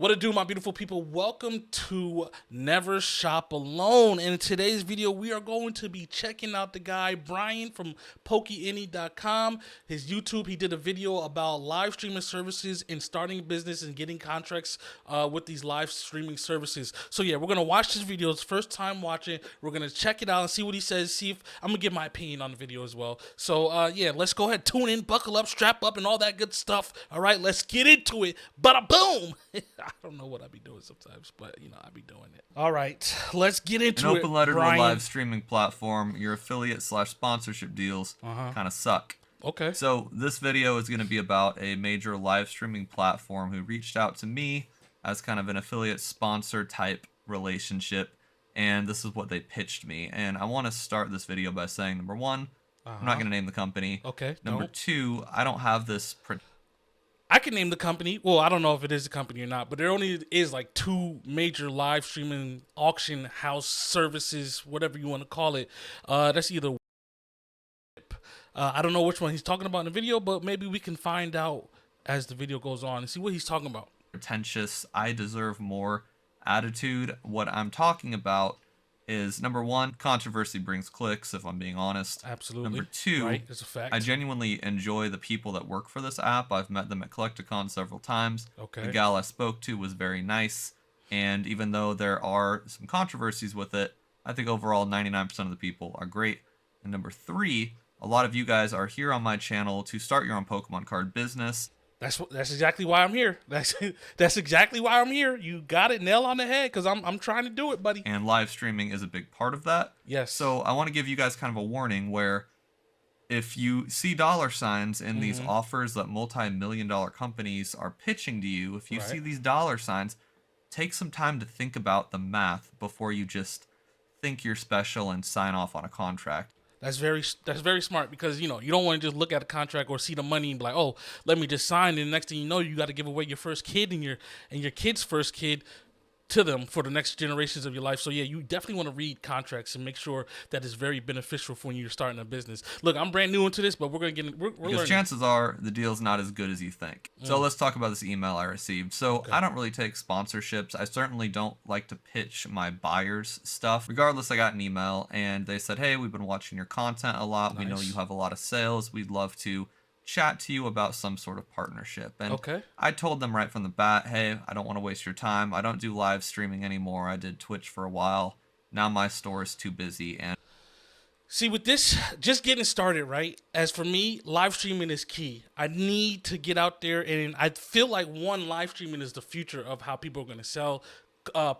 What it do, my beautiful people? Welcome to Never Shop Alone. And in today's video, we are going to be checking out the guy Brian from Pokémon.com. His YouTube, he did a video about live streaming services and starting a business and getting contracts with these live streaming services. So yeah, we're gonna watch this video. It's first time watching. We're gonna check it out and see what he says. See if I'm gonna give my opinion on the video as well. So yeah, let's go ahead, tune in, buckle up, strap up, and all that good stuff. All right, let's get into it. Bada boom. I don't know what I be doing sometimes, but you know, I be doing it. All right, let's get into An it. open letter Brian. to a live streaming platform, your affiliate/sponsorship deals kind of suck. Okay. So this video is going to be about a major live streaming platform who reached out to me as kind of an affiliate sponsor type relationship, and this is what they pitched me. And I want to start this video by saying, number one, I'm not going to name the company. Okay. Number two, I don't have this. I can name the company. Well, I don't know if it is a company or not, but there only is like two major live streaming auction house services, whatever you want to call it. That's either I don't know which one he's talking about in the video, but maybe we can find out as the video goes on and see what he's talking about. Pretentious, I deserve more attitude. What I'm talking about is, number one, controversy brings clicks, if I'm being honest. Absolutely. Number two, right, that's a fact. I genuinely enjoy the people that work for this app. I've met them at Collecticon several times. Okay. The gal I spoke to was very nice, and even though there are some controversies with it, I think overall 99% of the people are great. And number three, a lot of you guys are here on my channel to start your own Pokemon card business. That's exactly why I'm here. That's exactly why I'm here. You got it, nail on the head, because I'm trying to do it, buddy. And live streaming is a big part of that. Yes. So I want to give you guys kind of a warning where if you see dollar signs in these offers that multi-million-dollar companies are pitching to you, if you see these dollar signs, take some time to think about the math before you just think you're special and sign off on a contract. That's very smart, because you know you don't want to just look at a contract or see the money and be like, oh, let me just sign. And the next thing you know, you got to give away your first kid and your kid's first kid to them for the next generations of your life. So yeah, you definitely want to read contracts and make sure that it's very beneficial for when you're starting a business. Look, I'm brand new into this, but we're learning. Because chances are the deal's not as good as you think. So let's talk about this email I received. So I don't really take sponsorships. I certainly don't like to pitch my buyers stuff. Regardless, I got an email and they said, hey, we've been watching your content a lot. We know you have a lot of sales. We'd love to chat to you about some sort of partnership. And I told them right from the bat, hey, I don't want to waste your time. I don't do live streaming anymore. I did Twitch for a while. Now my store is too busy. And see, with this, just getting started, right? As for me, live streaming is key. I need to get out there, and I feel like live streaming is the future of how people are going to sell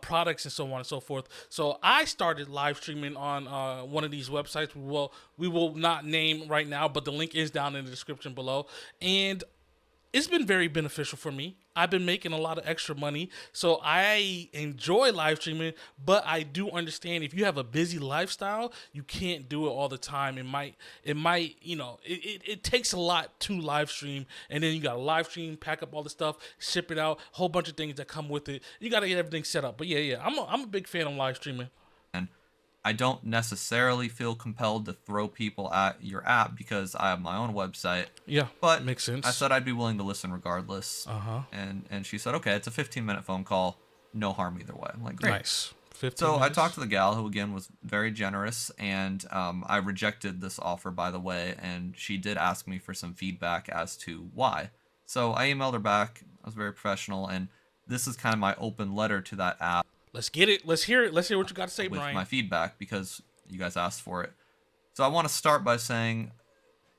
products and so on and so forth. So I started live streaming on one of these websites. We will not name right now, but the link is down in the description below, and it's been very beneficial for me. I've been making a lot of extra money, so I enjoy live streaming, but I do understand if you have a busy lifestyle, you can't do it all the time. It might, you know, it takes a lot to live stream, and then you got to live stream, pack up all the stuff, ship it out, a whole bunch of things that come with it. You got to get everything set up. But yeah, I'm a big fan of live streaming. I don't necessarily feel compelled to throw people at your app because I have my own website. Yeah, but makes sense. I said I'd be willing to listen regardless. And she said, okay, it's a 15-minute phone call. No harm either way. I'm like, great. Nice. 15 so minutes. I talked to the gal who, again, was very generous, and I rejected this offer, by the way, and she did ask me for some feedback as to why. So I emailed her back. I was very professional, and this is kind of my open letter to that app. Let's get it. Let's hear it. Let's hear what you got to say, with Brian. My feedback, because you guys asked for it. So I want to start by saying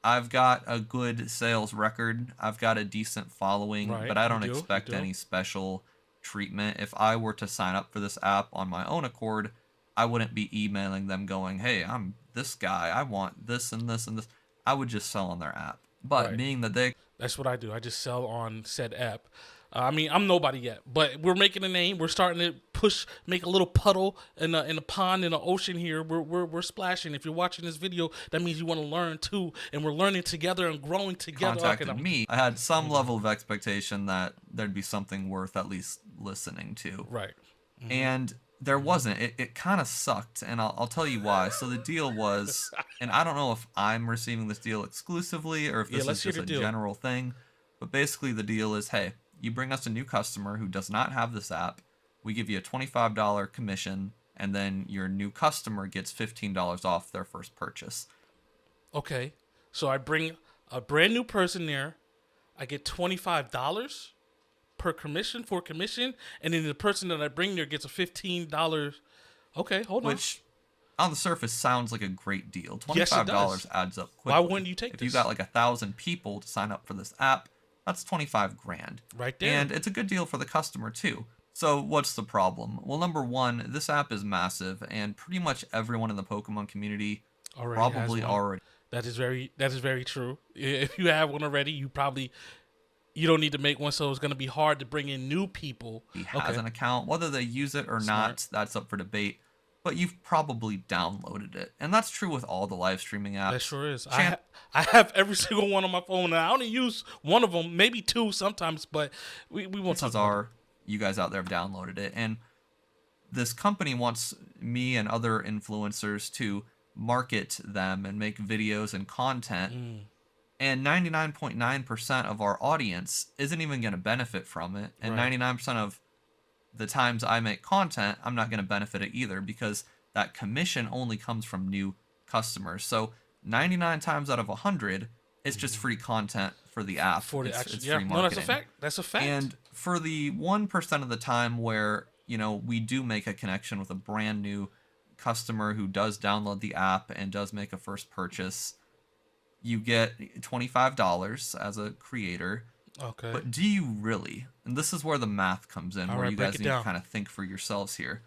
I've got a good sales record. I've got a decent following, but I don't expect any special treatment. If I were to sign up for this app on my own accord, I wouldn't be emailing them going, hey, I'm this guy. I want this and this and this. I would just sell on their app. But being that that's what I do. I just sell on said app. I mean, I'm nobody yet, but we're making a name. We're starting to make a little puddle in a pond, in the ocean here. We're splashing. If you're watching this video, that means you want to learn too, and we're learning together and growing together. Contacted me. I had some level of expectation that there'd be something worth at least listening to. Right. And there wasn't. It kind of sucked, and I'll tell you why. So the deal was, and I don't know if I'm receiving this deal exclusively or if this is just a general thing, but basically the deal is, hey, you bring us a new customer who does not have this app, we give you a $25 commission, and then your new customer gets $15 off their first purchase. Okay. So I bring a brand new person there. I get $25 per commission for commission, and then the person that I bring there gets a $15. Okay, hold on. Which, on the surface, sounds like a great deal. Yes, it $25 does. adds up quickly. Why wouldn't you take if this? you got like 1,000 people to sign up for this app, that's 25 grand. Right there. And it's a good deal for the customer too. So what's the problem? Well, number one, this app is massive, and pretty much everyone in the Pokemon community probably already. That is very true. If you have one already, you don't need to make one, so it's going to be hard to bring in new people. He has an account. Whether they use it or not, that's up for debate. But you've probably downloaded it. And that's true with all the live streaming apps. That sure is. I have every single one on my phone, and I only use one of them, maybe two sometimes, but we won't talk about it. You guys out there have downloaded it. And this company wants me and other influencers to market them and make videos and content. And 99.9% of our audience isn't even going to benefit from it. And 99% of the times I make content, I'm not going to benefit it either, because that commission only comes from new customers. So 99 times out of 100, it's just free content for the app. It's free marketing. No, that's a fact. That's a fact. And for the 1% of the time where, we do make a connection with a brand new customer who does download the app and does make a first purchase, you get $25 as a creator. Okay. But do you really? And this is where the math comes in, where you guys need to kind of think for yourselves here.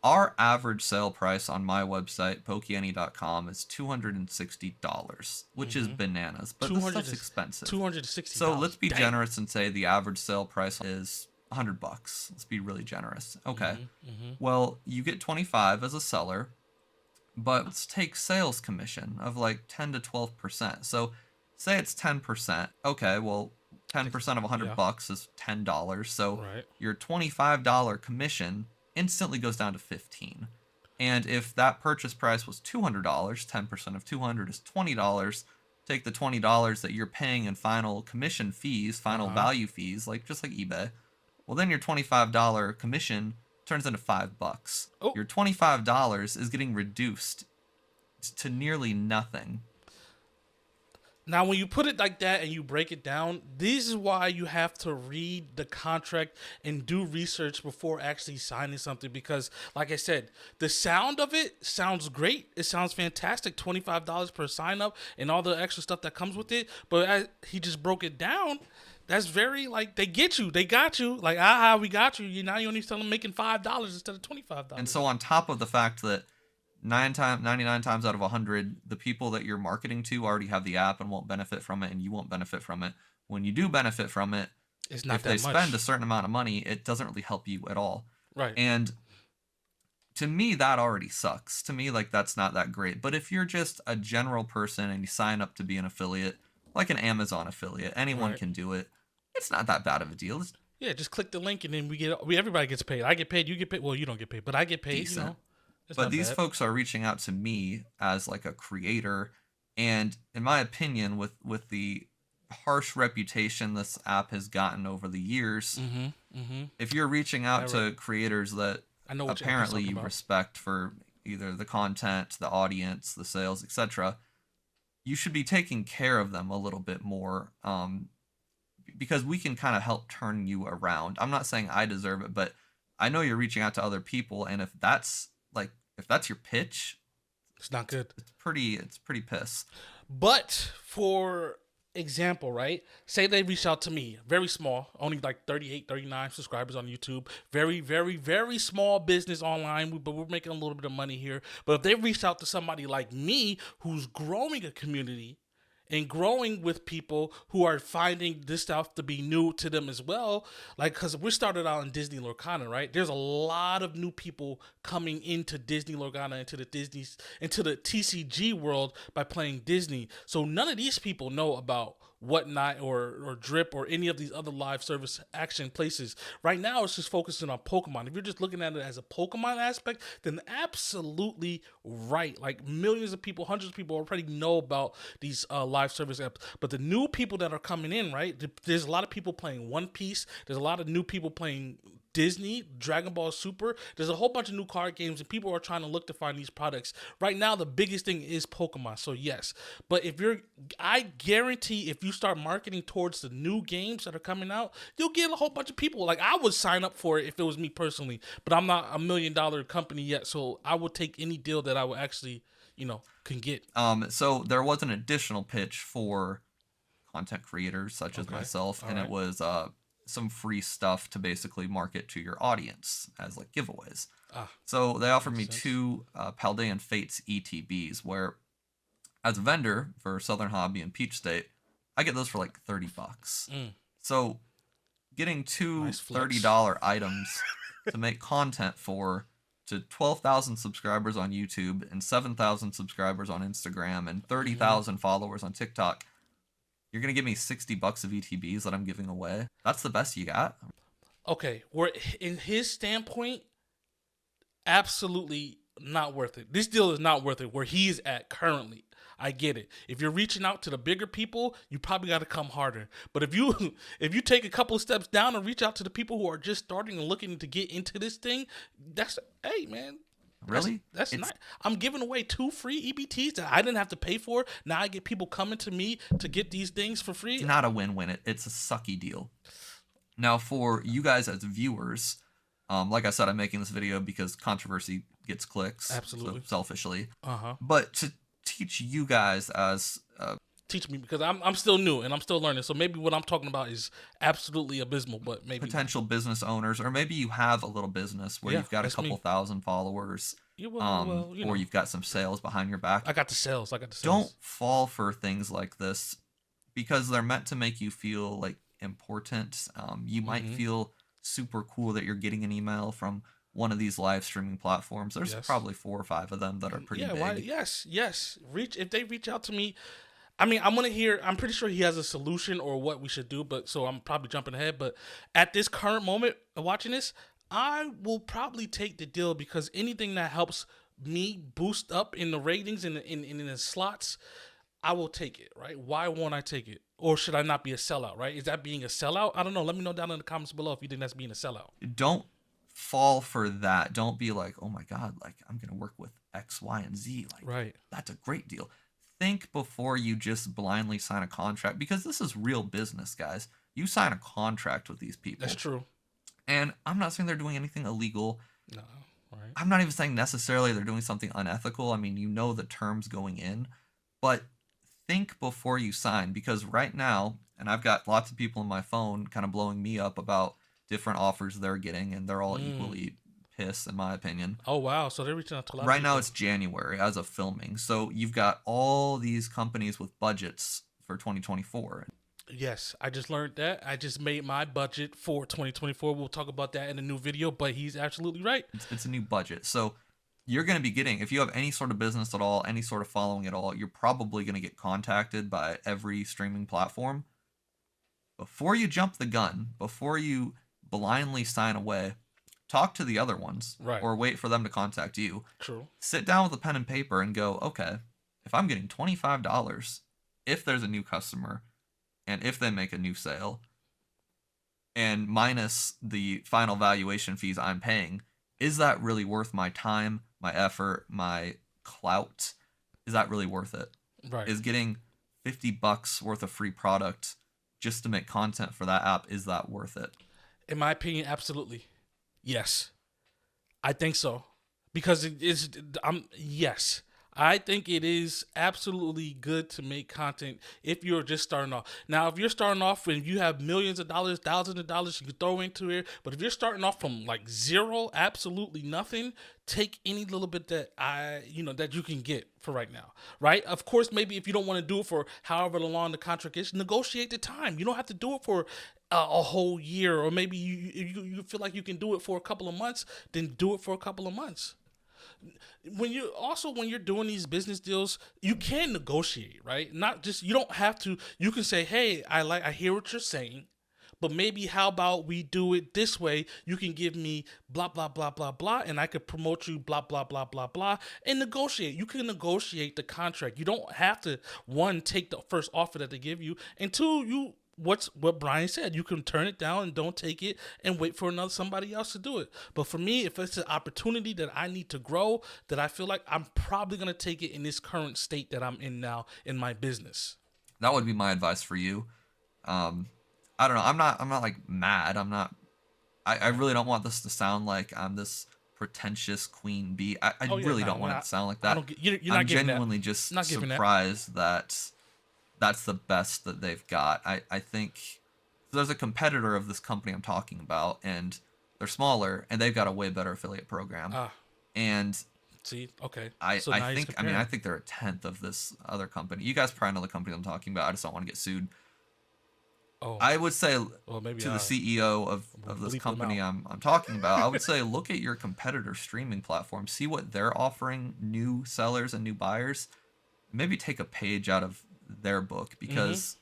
Our average sale price on my website, Pokeani.com, is $260, which is bananas. But this stuff's expensive. $260. So let's be generous and say the average sale price is $100. Let's be really generous. Okay. Well, you get 25 as a seller, but let's take sales commission of like 10 to 12%. So say it's 10%. Okay, well, 10% of $100 is $10. So your $25 commission instantly goes down to $15. And if that purchase price was $200, 10% of $200 is $20. Take the $20 that you're paying in final commission fees, final value fees, just like eBay. Well, then your $25 commission turns into $5. Oh. Your $25 is getting reduced to nearly nothing. Now, when you put it like that and you break it down, this is why you have to read the contract and do research before actually signing something. Because, like I said, the sound of it sounds great. It sounds fantastic. $25 per sign up and all the extra stuff that comes with it. But as he just broke it down. That's very, they get you. They got you. We got you. Now you only tell them making $5 instead of $25. And so on top of the fact that 99 times out of 100, the people that you're marketing to already have the app and won't benefit from it, and you won't benefit from it. When you do benefit from it, it's not if they spend a certain amount of money, it doesn't really help you at all. Right. And to me, that already sucks. To me, that's not that great. But if you're just a general person and you sign up to be an affiliate, like an Amazon affiliate, anyone can do it. It's not that bad of a deal. Just click the link and then everybody gets paid. I get paid, you get paid. Well, you don't get paid, but I get paid. Decent. But these folks are reaching out to me as a creator, and in my opinion, with the harsh reputation this app has gotten over the years, if you're reaching out to creators that apparently you respect for either the content, the audience, the sales, etc., you should be taking care of them a little bit more, because we can kind of help turn you around. I'm not saying I deserve it, but I know you're reaching out to other people, and if that's your pitch, it's not good. It's pretty piss. But for example, right? Say they reach out to me, very small, only 38, 39 subscribers on YouTube. Very, very, very small business online, but we're making a little bit of money here. But if they reach out to somebody like me who's growing a community and growing with people who are finding this stuff to be new to them as well, because we started out in Disney Lorcana, right? There's a lot of new people coming into Disney Lorcana, into the TCG world by playing Disney. So none of these people know about Whatnot or Drip or any of these other live service action places. Right now, it's just focusing on Pokemon. If you're just looking at it as a Pokemon aspect, then absolutely right. Like millions of people, hundreds of people already know about these live service apps. But the new people that are coming in, right? There's a lot of people playing One Piece. There's a lot of new people playing Disney, Dragon Ball Super. There's a whole bunch of new card games, and people are trying to look to find these products. Right now, the biggest thing is Pokemon. So yes, but I guarantee if you start marketing towards the new games that are coming out, you'll get a whole bunch of people. Like I would sign up for it if it was me personally, but I'm not a $1 million company yet, so I would take any deal that I would actually, can get. So there was an additional pitch for content creators such as myself, and it was some free stuff to basically market to your audience as like giveaways. So they offered me 2 Paldean Fates ETBs, where as a vendor for Southern Hobby and Peach State, I get those for like $30. So getting 2 Nice $30 items to make content for to 12,000 subscribers on YouTube and 7,000 subscribers on Instagram and 30,000 followers on TikTok. You're going to give me $60 of ETBs that I'm giving away? That's the best you got? Okay, we're in his standpoint, absolutely not worth it. This deal is not worth it where he is at currently. I get it. If you're reaching out to the bigger people, you probably got to come harder. But if you take a couple of steps down and reach out to the people who are just starting and looking to get into this thing, hey man. Really? That's nice. I'm giving away 2 free EBTs that I didn't have to pay for. Now I get people coming to me to get these things for free. It's not a win-win. It's a sucky deal. Now, for you guys as viewers, like I said, I'm making this video because controversy gets clicks. Absolutely. So selfishly. Uh-huh. But to teach you guys as... teach me, because I'm still new and I'm still learning. So maybe what I'm talking about is absolutely abysmal, but maybe potential business owners, or maybe you have a little business where you've got a couple thousand followers, or you've got some sales behind your back. I got the sales. Don't fall for things like this because they're meant to make you feel like important. You might feel super cool that you're getting an email from one of these live streaming platforms. There's probably 4 or 5 of them that are pretty big. Yes. If they reach out to me, I mean, I'm pretty sure he has a solution or what we should do, but so I'm probably jumping ahead. But at this current moment of watching this, I will probably take the deal because anything that helps me boost up in the ratings and in the slots, I will take it, right? Why won't I take it? Or should I not be a sellout, right? Is that being a sellout? I don't know. Let me know down in the comments below if you think that's being a sellout. Don't fall for that. Don't be like, oh my God, like I'm going to work with X, Y, and Z. Like, right. That's a great deal. Think before you just blindly sign a contract, because this is real business, guys. You sign a contract with these people. That's true. And I'm not saying they're doing anything illegal. No, right. I'm not even saying necessarily they're doing something unethical. I mean, you know the terms going in, but think before you sign, because right now, and I've got lots of people on my phone kind of blowing me up about different offers they're getting, and they're all equally pissed, in my opinion. Oh, wow. So they're reaching out to a lot right of people. Now it's January as of filming. So you've got all these companies with budgets for 2024. Yes, I just learned that. I just made my budget for 2024. We'll talk about that in a new video, but he's absolutely right. It's a new budget. So you're going to be getting, if you have any sort of business at all, any sort of following at all, you're probably going to get contacted by every streaming platform. Before you jump the gun, before you blindly sign away, talk to the other ones, right, or wait for them to contact you. True. Sit down with a pen and paper and go, okay, if I'm getting $25, if there's a new customer, and if they make a new sale, and minus the final valuation fees I'm paying, is that really worth my time, my effort, my clout? Is that really worth it? Right. Is getting $50 worth of free product just to make content for that app, is that worth it? In my opinion, absolutely. Yes. I think so. Because yes. I think it is absolutely good to make content if you're just starting off. Now, if you're starting off and you have millions of dollars, thousands of dollars you can throw into it, but if you're starting off from like zero, absolutely nothing, take any little bit that that you can get for right now, right? Of course, maybe if you don't want to do it for however long the contract is, negotiate the time. You don't have to do it for a whole year, or maybe you feel like you can do it for a couple of months, then do it for a couple of months. When you're doing these business deals, you can negotiate, right? Not just, you don't have to. You can say, hey, I hear what you're saying, but maybe how about we do it this way? You can give me blah blah blah blah blah, and I could promote you blah blah blah blah blah, and negotiate. You can negotiate the contract. You don't have to, one, take the first offer that they give you, and two, what Brian said, you can turn it down and don't take it and wait for somebody else to do it. But for me, if it's an opportunity that I need to grow, that I feel like I'm probably gonna take it in this current state that I'm in now in my business. That would be my advice for you. I don't know. I'm not like mad. I'm not. I really don't want this to sound like I'm this pretentious queen bee. I really don't want it to sound like that. You're not I'm giving genuinely that. just Not giving that. surprised that that's the best that they've got. I think there's a competitor of this company I'm talking about, and they're smaller, and they've got a way better affiliate program. And See, okay. I So now he's think comparing. I think they're a tenth of this other company. You guys probably know the company I'm talking about. I just don't want to get sued. Oh, I would say well, maybe to the CEO of this bleep them company out. I'm talking about, I would say look at your competitor streaming platform, see what they're offering new sellers and new buyers. Maybe take a page out of their book, because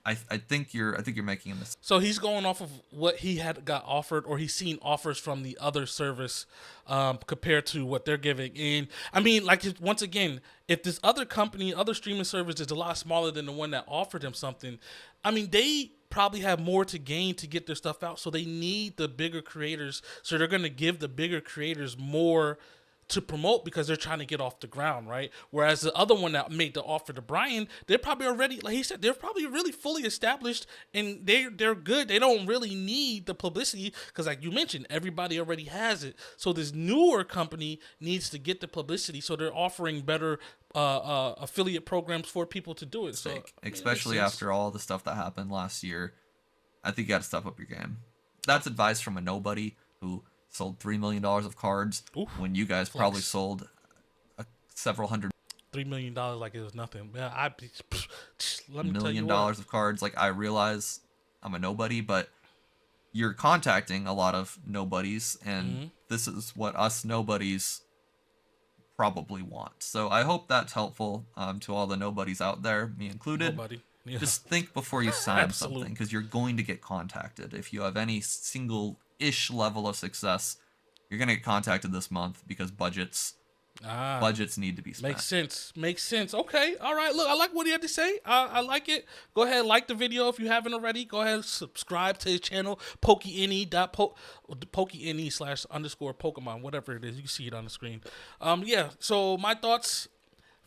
I think you're making a mistake. So he's going off of what he had got offered, or he's seen offers from the other service compared to what they're giving. And I mean, like, once again, if this other company, other streaming service is a lot smaller than the one that offered him something, I mean, they probably have more to gain to get their stuff out. So they need the bigger creators. So they're going to give the bigger creators more to promote because they're trying to get off the ground, right? Whereas the other one that made the offer to Brian, they're probably already, like he said, they're probably really fully established, and they're good. They don't really need the publicity because, like you mentioned, everybody already has it. So this newer company needs to get the publicity, so they're offering better affiliate programs for people to do it. So, I mean, Especially after all the stuff that happened last year, I think you got to step up your game. That's advice from a nobody who sold $3 million of cards. Oof, when you guys flex. probably sold several hundred $3 million like it was nothing. Yeah, let me tell you million what. dollars of cards. Like, I realize I'm a nobody, but you're contacting a lot of nobodies, and this is what us nobodies probably want. So I hope that's helpful to all the nobodies out there, me included. Nobody. Yeah. Just think before you sign Absolutely. something, because you're going to get contacted. If you have any single-ish level of success, you're going to get contacted this month because budgets need to be spent. Makes sense. Okay. All right. Look, I like what he had to say. I like it. Go ahead and like the video if you haven't already. Go ahead and subscribe to his channel, pokene.ne/_Pokemon, whatever it is. You can see it on the screen. Yeah. So my thoughts,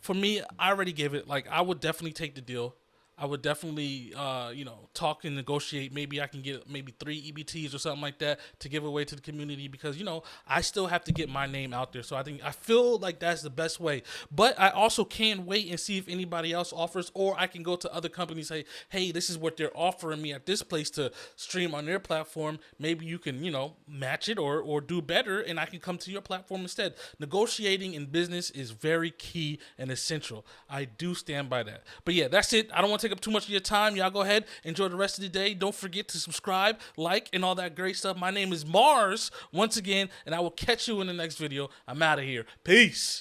for me, I already gave it. Like, I would definitely take the deal. I would definitely, talk and negotiate. Maybe I can get maybe 3 EBTs or something like that to give away to the community because, I still have to get my name out there. So I feel like that's the best way. But I also can wait and see if anybody else offers, or I can go to other companies and say, hey, this is what they're offering me at this place to stream on their platform. Maybe you can, match it or do better, and I can come to your platform instead. Negotiating in business is very key and essential. I do stand by that. But yeah, that's it. I don't want to take up too much of your time. Y'all go ahead, enjoy the rest of the day. Don't forget to subscribe, like, and all that great stuff. My name is Mars once again, and I will catch you in the next video. I'm out of here. Peace.